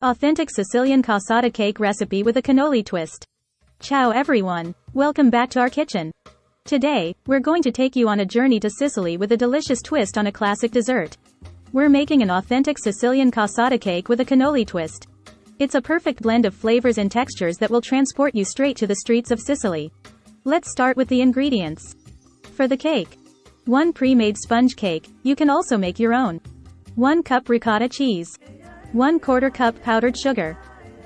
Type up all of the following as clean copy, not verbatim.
Authentic Sicilian cassata cake recipe with a cannoli twist. Ciao everyone. Welcome back to our kitchen. Today, we're going to take you on a journey to Sicily with a delicious twist on a classic dessert. We're making an authentic Sicilian cassata cake with a cannoli twist. It's a perfect blend of flavors and textures that will transport you straight to the streets of Sicily. Let's start with the ingredients. For the cake, 1 pre-made sponge cake. You can also make your own. 1 cup ricotta cheese. 1/4 cup powdered sugar.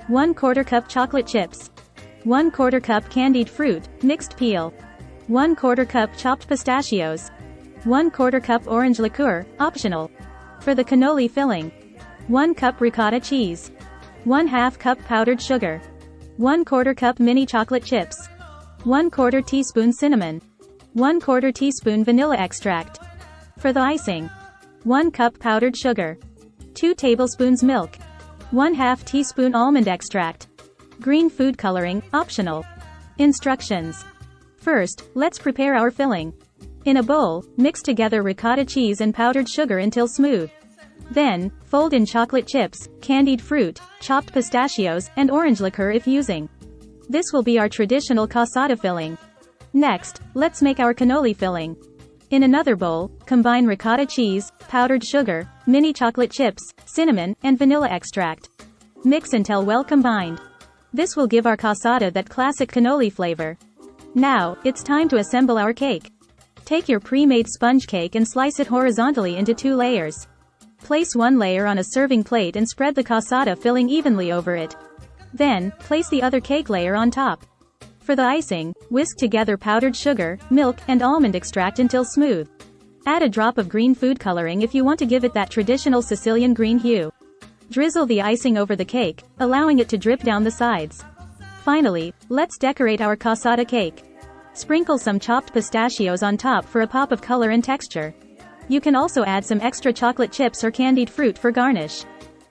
1/4 cup chocolate chips. 1/4 cup candied fruit, mixed peel. 1/4 cup chopped pistachios. 1/4 cup orange liqueur, optional. For the cannoli filling, 1 cup ricotta cheese. 1/2 cup powdered sugar. 1/4 cup mini chocolate chips. 1/4 teaspoon cinnamon. 1/4 teaspoon vanilla extract. For the icing, 1 cup powdered sugar. 2 tablespoons milk. 1/2 teaspoon almond extract. Green food coloring, optional. Instructions. First, let's prepare our filling. In a bowl, mix together ricotta cheese and powdered sugar until smooth. Then, fold in chocolate chips, candied fruit, chopped pistachios, and orange liqueur if using. This will be our traditional cassata filling. Next, let's make our cannoli filling. In another bowl, combine ricotta cheese, powdered sugar, mini chocolate chips, cinnamon, and vanilla extract. Mix until well combined. This will give our cassata that classic cannoli flavor. Now, it's time to assemble our cake. Take your pre-made sponge cake and slice it horizontally into 2 layers. Place 1 layer on a serving plate and spread the cassata filling evenly over it. Then, place the other cake layer on top. For the icing, whisk together powdered sugar, milk, and almond extract until smooth. Add a drop of green food coloring if you want to give it that traditional Sicilian green hue. Drizzle the icing over the cake, allowing it to drip down the sides. Finally, let's decorate our cassata cake. Sprinkle some chopped pistachios on top for a pop of color and texture. You can also add some extra chocolate chips or candied fruit for garnish.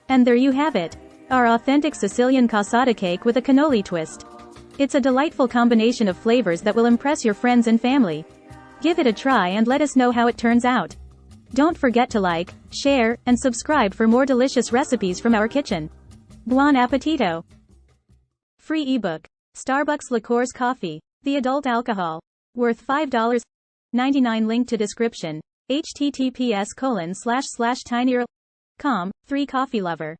And there you have it. Our authentic Sicilian cassata cake with a cannoli twist. It's a delightful combination of flavors that will impress your friends and family. Give it a try and let us know how it turns out. Don't forget to like, share, and subscribe for more delicious recipes from our kitchen. Buon appetito! Free ebook. Starbucks Liqueurs Coffee. The adult alcohol. Worth $5.99. Link to description. https://tinyurl.com. 3 Coffee Lover.